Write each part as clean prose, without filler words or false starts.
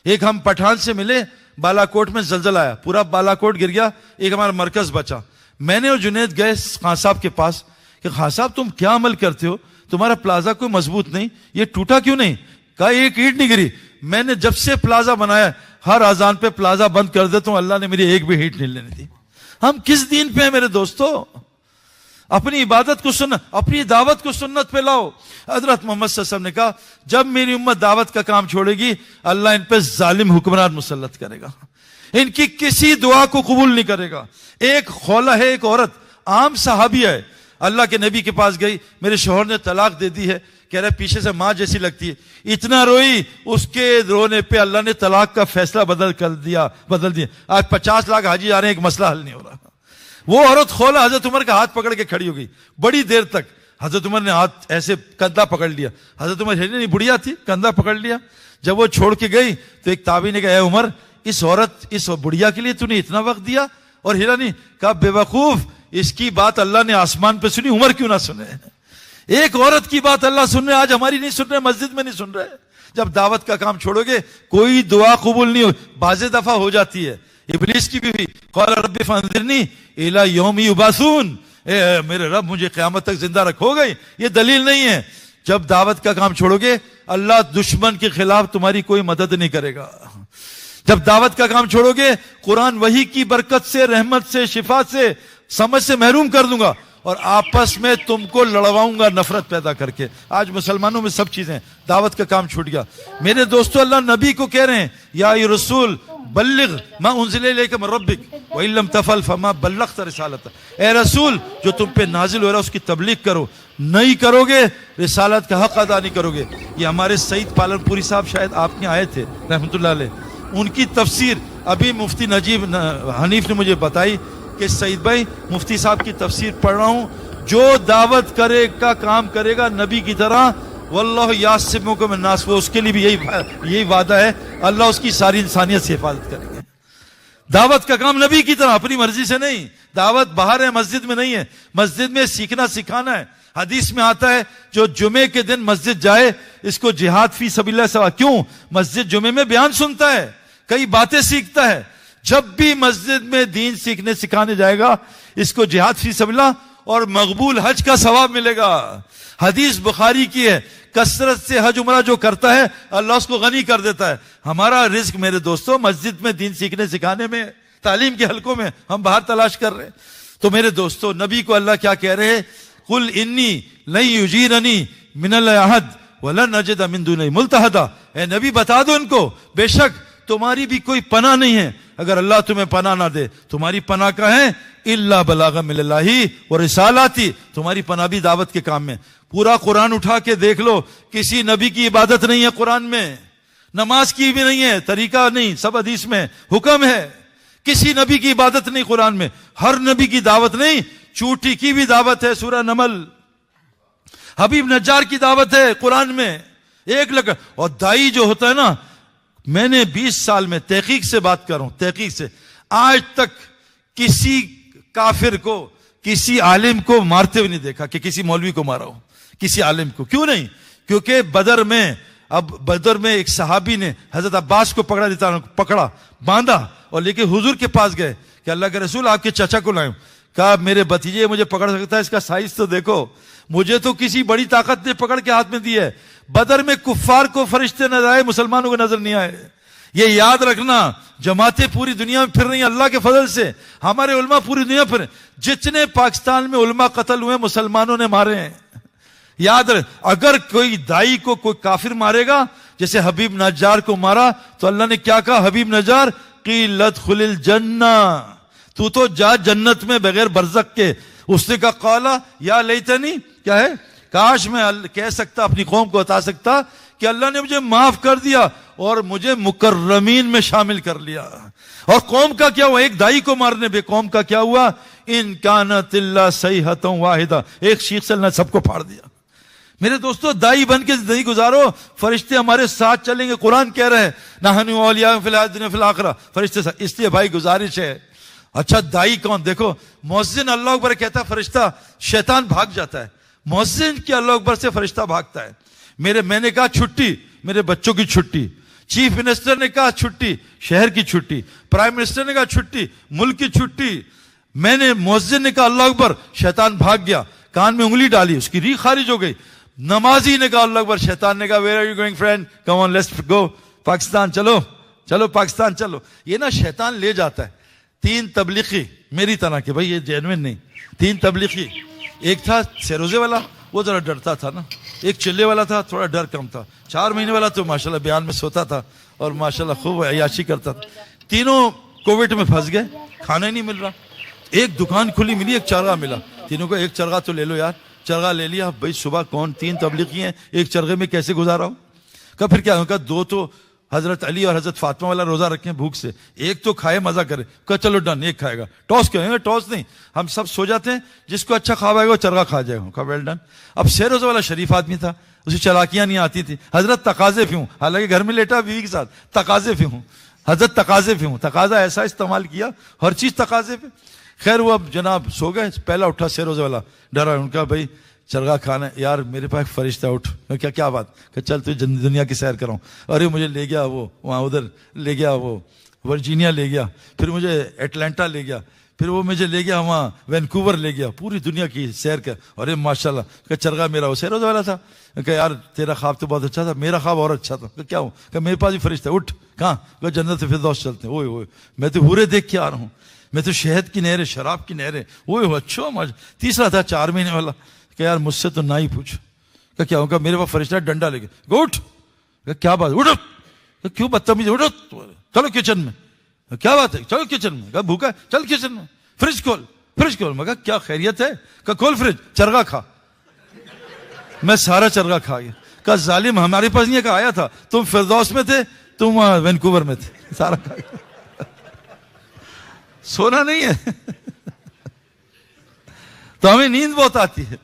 ایک ہم پٹھان سے ملے, بالا کوٹ میں زلزلہ آیا, پورا بالا کوٹ گر گیا, ایک ہمارا مرکز بچا. میں نے اور جنید گئے خان صاحب کے پاس کہ خان صاحب تم کیا عمل کرتے ہو, تمہارا پلازا کوئی مضبوط نہیں, یہ ٹوٹا کیوں نہیں؟ کہا ایک اینٹ نہیں گری. میں نے جب سے پلازا بنایا ہر اذان پہ پلازا بند کر دیتا ہوں, اللہ نے میری ایک بھی اینٹ نہیں لینے دی. ہم کس دین پہ ہیں میرے دوستو؟ اپنی عبادت کو سنت, اپنی دعوت کو سنت پہ لاؤ. حضرت محمد صلی اللہ علیہ وسلم نے کہا جب میری امت دعوت کا کام چھوڑے گی اللہ ان پہ ظالم حکمران مسلط کرے گا, ان کی کسی دعا کو قبول نہیں کرے گا. ایک خولہ ہے, ایک عورت عام صحابیہ ہے, اللہ کے نبی کے پاس گئی, میرے شوہر نے طلاق دے دی ہے, کہہ رہے پیچھے سے ماں جیسی لگتی ہے. اتنا روئی, اس کے رونے پہ اللہ نے طلاق کا فیصلہ بدل دیا. آج 50 لاکھ حاجی آ رہے ہیں, ایک مسئلہ حل نہیں ہو رہا. وہ عورت خولا حضرت عمر کا ہاتھ پکڑ کے کھڑی ہو گئی بڑی دیر تک. حضرت عمر نے ہاتھ ایسے کندھا پکڑ لیا, حضرت عمر نہیں بڑھیا تھی, کندھا پکڑ لیا. جب وہ چھوڑ کے گئی تو ایک تابعی نے کہا اے عمر, اس عورت اس بڑھیا کے لیے تو نے اتنا وقت دیا اور ہلا نہیں؟ کہا بے وقوف, اس کی بات اللہ نے آسمان پہ سنی, عمر کیوں نہ سنے؟ ایک عورت کی بات اللہ سن رہے, آج ہماری نہیں سن رہے, مسجد میں نہیں سن رہے. جب دعوت کا کام چھوڑو گے کوئی دعا قبول نہیں ہو. بعض دفعہ ہو جاتی ہے, ابلیس کی بھی قال رب فانظرنی الی یوم یبعثون, اے میرے رب مجھے قیامت تک زندہ رکھو گے. یہ دلیل نہیں ہے. جب دعوت کا کام چھوڑو گے اللہ دشمن کے خلاف تمہاری کوئی مدد نہیں کرے گا. جب دعوت کا کام چھوڑو گے قرآن وحی کی برکت سے, رحمت سے, شفا سے, سمجھ سے محروم کر دوں گا اور آپس میں تم کو لڑواؤں گا نفرت پیدا کر کے. آج مسلمانوں میں سب چیزیں, دعوت کا کام چھوٹ گیا. میرے دوستو اللہ نبی کو کہہ رہے ہیں یا ای رسول بلغ ما انزل الیک من ربک وان لم تفعل فما بلغت رسالته. اے رسول جو تم پہ نازل ہو رہا ہے اس کی تبلیغ کرو, نہیں کرو گے رسالت کا حق ادا نہیں کرو گے. یہ ہمارے سعید پالن پوری صاحب شاید آپ کے آئے تھے رحمۃ اللہ علیہ, ان کی تفسیر ابھی مفتی نجیب حنیف نے مجھے بتائی کہ سعید بھائی مفتی صاحب کی تفسیر پڑھ رہا ہوں, جو دعوت کرے کا کام کرے گا نبی کی طرح واللہ یعصمکم من الناس, وہ اس کے لیے بھی یہی وعدہ ہے, اللہ اس کی ساری انسانیت سے حفاظت کریں گے. دعوت کا کام نبی کی طرح, اپنی مرضی سے نہیں. دعوت باہر ہے, مسجد میں نہیں ہے. مسجد میں سیکھنا سکھانا ہے. حدیث میں آتا ہے جو جمعے کے دن مسجد جائے اس کو جہاد فی سبیل اللہ سوا. کیوں؟ مسجد جمعے میں بیان سنتا ہے, کئی باتیں سیکھتا ہے. جب بھی مسجد میں دین سیکھنے سکھانے جائے گا اس کو جہاد فی سبیل اللہ اور مقبول حج کا ثواب ملے گا. حدیث بخاری کی ہے, کثرت سے حج عمرہ جو کرتا ہے اللہ اس کو غنی کر دیتا ہے. ہمارا رزق میرے دوستو مسجد میں دین سیکھنے سکھانے میں, تعلیم کے حلقوں میں, ہم باہر تلاش کر رہے ہیں. تو میرے دوستو نبی کو اللہ کیا کہہ رہے ہیں, قل انی لن یجیرنی من اللہ احد ولن نجد من دونہ ملتحدا. اے نبی بتا دو ان کو بے شک تمہاری بھی کوئی پناہ نہیں ہے اگر اللہ تمہیں پناہ نہ دے. تمہاری پناہ کا ہے الا بلاغ من اللہ و رسالاتی, تمہاری پناہ بھی دعوت کے کام میں. پورا قرآن اٹھا کے دیکھ لو, کسی نبی کی عبادت نہیں ہے قرآن میں, نماز کی بھی نہیں ہے, طریقہ نہیں, سب حدیث میں حکم ہے. کسی نبی کی عبادت نہیں قرآن میں, ہر نبی کی دعوت نہیں. چوٹی کی بھی دعوت ہے سورہ نمل, حبیب نجار کی دعوت ہے قرآن میں, ایک لگا. اور دائی جو ہوتا ہے نا, میں نے 20 سال میں تحقیق سے بات کر رہا ہوں, تحقیق سے, آج تک کسی کافر کو, کسی عالم کو مارتے ہوئے نہیں دیکھا کہ کسی مولوی کو مارا ہو, کسی عالم کو. کیوں نہیں؟ کیونکہ بدر میں ایک صحابی نے حضرت عباس کو پکڑا باندھا اور لے کے حضور کے پاس گئے کہ اللہ کے رسول آپ کے چچا کو لائیں. کہا میرے بھتیجے مجھے پکڑ سکتا ہے, اس کا سائز تو دیکھو, مجھے تو کسی بڑی طاقت نے پکڑ کے ہاتھ میں دی ہے. بدر میں کفار کو فرشتے نظر آئے, مسلمانوں کو نظر نہیں آئے. یہ یاد رکھنا, جماعتیں پوری دنیا میں پھر رہی ہیں اللہ کے فضل سے, ہمارے علماء پوری دنیا پھر. جتنے پاکستان میں علماء قتل ہوئے مسلمانوں نے مارے ہیں. یاد رکھ, اگر کوئی دائی کو کوئی کافر مارے گا جیسے حبیب نجار کو مارا تو اللہ نے کیا کہا, حبیب نجار قیل ادخل الجنہ, تو جا جنت میں بغیر برزخ کے. اس نے کہا قالا یا لیتنی, کیا ہے, کاش میں کہہ سکتا, اپنی قوم کو بتا سکتا کہ اللہ نے مجھے معاف کر دیا اور مجھے مکرمین میں شامل کر لیا. اور قوم کا کیا ہوا, ایک دائی کو مارنے پہ قوم کا کیا ہوا, ان کانت اللہ صیحۃ واحدہ, ایک شیخ سے اللہ نے سب کو پھاڑ دیا. میرے دوستو دائی بن کے زندگی گزارو, فرشتے ہمارے ساتھ چلیں گے. قرآن کہہ رہے ہیں نحن اولیاء فی الحیاۃ الدنیا فی الآخرہ, فرشتے ساتھ. اس لیے بھائی گزارش ہے, اچھا دائی کون, دیکھو مؤذن اللہ اکبر کہتا ہے فرشتہ, شیطان بھاگ جاتا ہے. مؤذن کی اللہ اکبر سے فرشتہ بھاگتا ہے. میں نے کہا چھٹی, میرے بچوں کی چھٹی, چیف منسٹر نے کہا چھٹی، شہر کی چھٹی، پرائم منسٹر نے کہا چھٹی، ملک کی چھٹی، میں نے مؤذن نے کہا اللہ اکبر، شیطان بھاگ گیا، کان میں انگلی ڈالی، اس کی ریح خارج ہو گئی، نمازی نے کہا اللہ اکبر، شیطان نے کہا where are you going friend, come on let's go Pakistan, چلو چلو پاکستان چلو. یہ نا شیطان لے جاتا ہے. 3 تبلیغی میری طرح کے، بھائی یہ جینوین نہیں، 3 تبلیغی، ایک تھا سیروزے والا، وہ ذرا ڈرتا تھا نا، ایک چلے والا تھا، تھوڑا ڈر کم تھا، 4 مہینے والا تو ماشاءاللہ بیان میں سوتا تھا اور ماشاءاللہ خوب عیاشی کرتا تھا. تینوں کووڈ میں پھنس گئے، کھانا ہی نہیں مل رہا. ایک دکان کھلی ملی، ایک چرگا ملا، تینوں کو ایک چرگا تو لے لو یار. چرگا لے لیا. بھائی صبح کون 3 تبلیغی ہیں، ایک چرگے میں کیسے گزارا ہوں. کہا پھر کیا ہوگا، 2 تو حضرت علی اور حضرت فاطمہ والا روزہ رکھیں بھوک سے، ایک تو کھائے مزہ کرے. کہا چلو ڈن، ایک کھائے گا. ٹاس کہیں گے، ٹاس نہیں، ہم سب سو جاتے ہیں، جس کو اچھا خواب آئے گا وہ چرگا کھا جائے گا. کہا ویل ڈن. اب سیروزہ والا شریف آدمی تھا، اسے چلاکیاں نہیں آتی تھی. حضرت تقاضے پہ ہوں، حالانکہ گھر میں لیٹا بیوی کے ساتھ، تقاضے پہ ہوں، حضرت تقاضے پہ ہوں. تقاضا ایسا استعمال کیا، ہر چیز تقاضے پہ. خیر وہ اب جناب سو گئے. پہلا اٹھا سیروزے والا، ڈرا. ان کا بھائی چرگا کھانا ہے. یار میرے پاس ایک فرشتہ اٹھ. میں کیا بات؟ کہ چل تو دنیا کی سیر کراؤں. ارے مجھے لے گیا وہ وہاں، ادھر لے گیا، وہ ورجینیا لے گیا، پھر مجھے ایٹلانٹا لے گیا، پھر وہ مجھے لے گیا وہاں وینکوور لے گیا، پوری دنیا کی سیر کر. ارے ماشاءاللہ. کہ چرگا میرا وہ سیروزہ والا تھا. کہ یار تیرا خواب تو بہت اچھا تھا، میرا خواب اور اچھا تھا. کہ کیا ہوں؟ کہ میرے پاس بھی فرشتہ. اٹھ. کہاں؟ کہ جنت فردوس چلتے ہیں. اوئے اوئے میں تو حوریں دیکھ کے آ رہا ہوں، میں تو شہد کی نہریں، شراب کی نہریں. اوئے اچھا. تیسرا تھا 4 مہینے والا. کہ یار مجھ سے تو نہ ہی پوچھ. کہ کیا ہوگا؟ میرے پاس فرشتہ ڈنڈا لے کے. اٹھ. کہ کیا بات؟ اٹھو. کہ کیوں بدتمیز؟ اٹھو چلو کچن میں. کیا بات ہے؟ چلو کچن میں. کہ بھوکا ہے؟ چل کچن میں. فریج کھول، فریج کھول. میں کہا کیا خیریت ہے؟ کہ کھول فریج. چرگا کھا. میں سارا چرگا کھا گیا. کہ ظالم ہمارے پاس نہیں ہے. کہ آیا تھا، تم فردوس میں تھے، تم وہاں وینکوور میں تھے، سارا کھا گیا. سونا نہیں ہے تو ہمیں نیند بہت آتی ہے.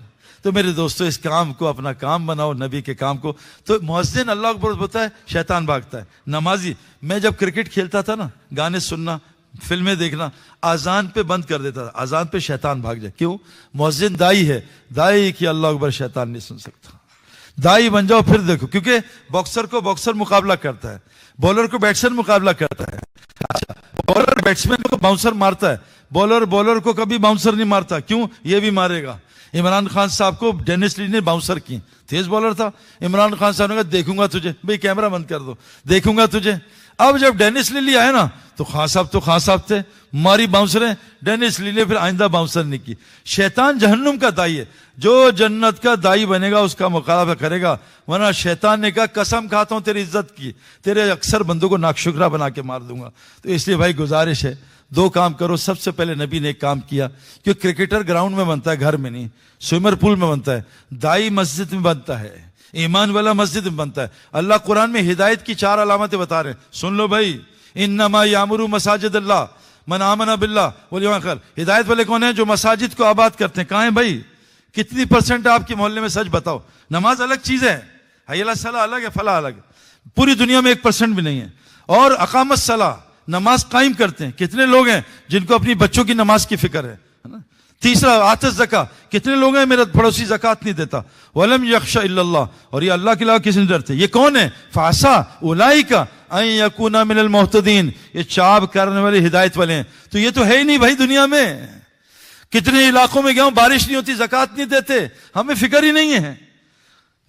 تو میرے دوستو اس کام کو اپنا کام بناؤ، نبی کے کام کو. تو مؤذن اللہ اکبر بولتا ہے، شیطان بھاگتا ہے. نمازی، میں جب کرکٹ کھیلتا تھا نا، گانے سننا، فلمیں دیکھنا، آزان پہ بند کر دیتا تھا. آزان پہ شیطان بھاگ جائے. کیوں؟ مؤذن دائی ہے، دائی کی اللہ اکبر شیطان نہیں سن سکتا. دائی بن جاؤ پھر دیکھو. کیونکہ باکسر کو باکسر مقابلہ کرتا ہے، بولر کو بیٹسمین مقابلہ کرتا ہے. بولر بیٹسمین کو باؤنسر مارتا ہے، بولر کو کبھی باؤنسر نہیں مارتا. کیوں؟ یہ بھی مارے گا. عمران خان صاحب کو ڈینس لی نے باؤنسر کی، تیز بولر تھا. عمران خان صاحب نے کہا دیکھوں گا تجھے. بھئی کیمرہ بند کر دو، دیکھوں گا تجھے. اب جب ڈینس لی آئے نا تو خان صاحب تھے، ماری باؤنسریں. ڈینس لی پھر آئندہ باؤنسر نہیں کی. شیطان جہنم کا دائی ہے. جو جنت کا دائی بنے گا اس کا مقابلہ کرے گا. ورنہ شیطان نے کہا قسم کھاتا ہوں تیری عزت کی، تیرے اکثر بندوں کو ناکشکرا بنا کے مار دوں گا. تو اس لیے بھائی گزارش ہے، 2 کام کرو. سب سے پہلے نبی نے ایک کام کیا کہ کرکٹر گراؤنڈ میں بنتا ہے، گھر میں نہیں. سوئمر پول میں بنتا ہے. دائی مسجد میں بنتا ہے. ایمان والا مسجد میں بنتا ہے. اللہ قرآن میں ہدایت کی 4 علامتیں بتا رہے ہیں، سن لو بھائی. انما یامر مساجد اللہ من آمن باللہ والیوم الآخر. ہدایت والے کون ہیں؟ جو مساجد کو آباد کرتے ہیں. کہاں ہیں بھائی؟ کتنی % آپ کے محلے میں؟ سچ بتاؤ. نماز الگ چیز ہے، حی علی الصلاۃ الگ ہے، فلاح الگ ہے. پوری دنیا میں 1% بھی نہیں ہے. اور اقامت الصلاۃ، نماز قائم کرتے ہیں. کتنے لوگ ہیں جن کو اپنی بچوں کی نماز کی فکر ہے نا. تیسرا آت الزکاۃ، کتنے لوگ ہیں میرا پڑوسی زکات نہیں دیتا. ولم یخش الا اللہ، اور یہ اللہ کے علاوہ کسی نے ڈرتے. یہ کون ہے؟ فعسا اولئک ان یکونا من المہتدین. یہ چاب کرنے والے ہدایت والے ہیں. تو یہ تو ہے ہی نہیں بھائی دنیا میں. کتنے علاقوں میں گیا ہوں، بارش نہیں ہوتی، زکات نہیں دیتے، ہمیں فکر ہی نہیں ہے.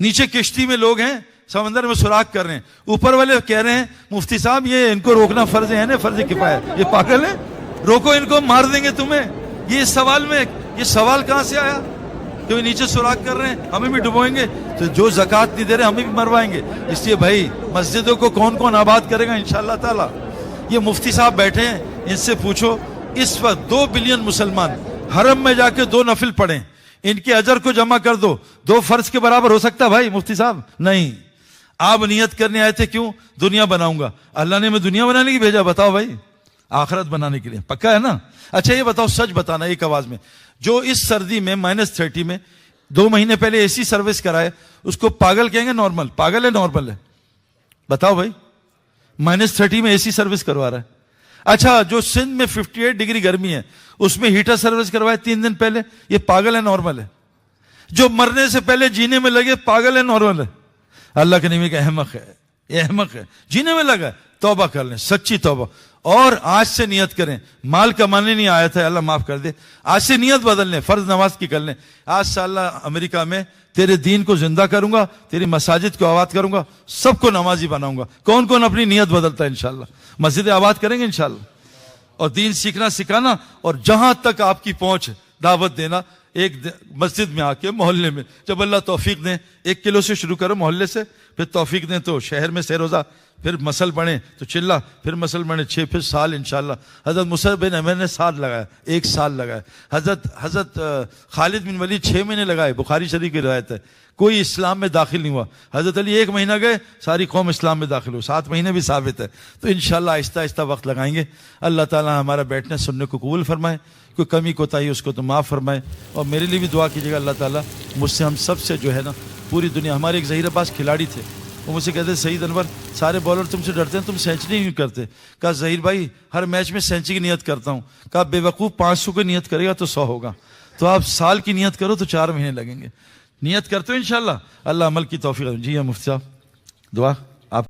نیچے کشتی میں لوگ ہیں، سمندر میں سوراخ کر رہے ہیں. اوپر والے کہہ رہے ہیں مفتی صاحب یہ ان کو روکنا فرض ہے نا، فرض کفایت. یہ پاگل ہے، روکو ان کو، مار دیں گے تمہیں. یہ سوال میں، یہ سوال کہاں سے آیا کہ وہ نیچے سوراخ کر رہے ہیں ہمیں بھی ڈبوئیں گے؟ تو جو زکات نہیں دے رہے ہمیں بھی مروائیں گے. اس لیے بھائی مسجدوں کو کون کون آباد کرے گا انشاءاللہ تعالی؟ یہ مفتی صاحب بیٹھے ہیں، ان سے پوچھو. اس وقت 2 بلین مسلمان حرم میں جا کے 2 نفل پڑھیں، ان کے اجر کو جمع کر دو، 2 فرض کے برابر ہو سکتا بھائی مفتی صاحب؟ نہیں. آپ نیت کرنے آئے تھے کیوں؟ دنیا بناؤں گا. اللہ نے میں دنیا بنانے کی بھیجا؟ بتاؤ بھائی. آخرت بنانے کے لیے. پکا ہے نا؟ اچھا یہ بتاؤ، سچ بتانا ایک آواز میں، جو اس سردی میں -30 میں 2 مہینے پہلے اے سی سروس کرائے، اس کو پاگل کہیں گے نارمل؟ پاگل ہے نارمل ہے؟ بتاؤ بھائی. -30 میں اے سی سروس کروا رہا ہے. اچھا جو سندھ میں 58 ڈگری گرمی ہے اس میں ہیٹر سروس کروائے 3 دن پہلے، یہ پاگل ہے نارمل ہے؟ جو مرنے سے پہلے جینے میں لگے، پاگل ہے نارمل ہے؟ اللہ کے نبی کا احمق ہے. یہ احمق ہے. جینے میں لگا ہے توبہ کر لیں, سچی توبہ, اور آج سے نیت کریں. مال کمانے نہیں آیا تھا, اللہ معاف کر دے, آج سے نیت بدل لیں, فرض نماز کی کر لیں. آج سے اللہ امریکہ میں تیرے دین کو زندہ کروں گا, تیری مساجد کو آباد کروں گا, سب کو نمازی بناؤں گا. کون کون اپنی نیت بدلتا ہے انشاءاللہ؟ مسجد آباد کریں گے انشاءاللہ, اور دین سیکھنا سکھانا, اور جہاں تک آپ کی پہنچ دعوت دینا. ایک مسجد میں آ کے, محلے میں, جب اللہ توفیق دیں 1 کلو سے شروع کرو محلے سے, پھر توفیق دیں تو شہر میں 6 روزہ, پھر مسل بڑھیں تو چلہ, پھر مسل بڑھیں 6, پھر سال انشاءاللہ. حضرت مصعب بن عمیر نے سال لگایا, 1 سال لگایا. حضرت خالد بن ولید 6 مہینے لگائے, بخاری شریف کی روایت ہے. کوئی اسلام میں داخل نہیں ہوا. حضرت علی 1 مہینہ گئے, ساری قوم اسلام میں داخل ہو. 7 مہینے بھی ثابت ہے. تو انشاءاللہ آہستہ آہستہ وقت لگائیں گے. اللہ تعالیٰ ہمارا بیٹھنے سننے کو قبول فرمائے, کوئی کمی کوتاہی اس کو تو معاف فرمائے. اور میرے لیے بھی دعا کیجیے گا, اللہ تعالیٰ مجھ سے, ہم سب سے جو ہے نا, پوری دنیا. ہمارے ایک ظہیر عباس کھلاڑی تھے, وہ مجھ سے کہتے سعید انور سارے بالر تم سے ڈرتے ہیں, تم سینچری نہیں کرتے. کہا ظہیر بھائی ہر میچ میں سینچری کی نیت کرتا ہوں. کہا بے وقوف 500 کی نیت کرے گا تو 100 ہوگا, تو آپ سال کی نیت کرو تو 4 مہینے لگیں گے. نیت کرتے ہو انشاءاللہ, اللہ عمل کی توفیق. جی ہاں مفتی صاحب دعا.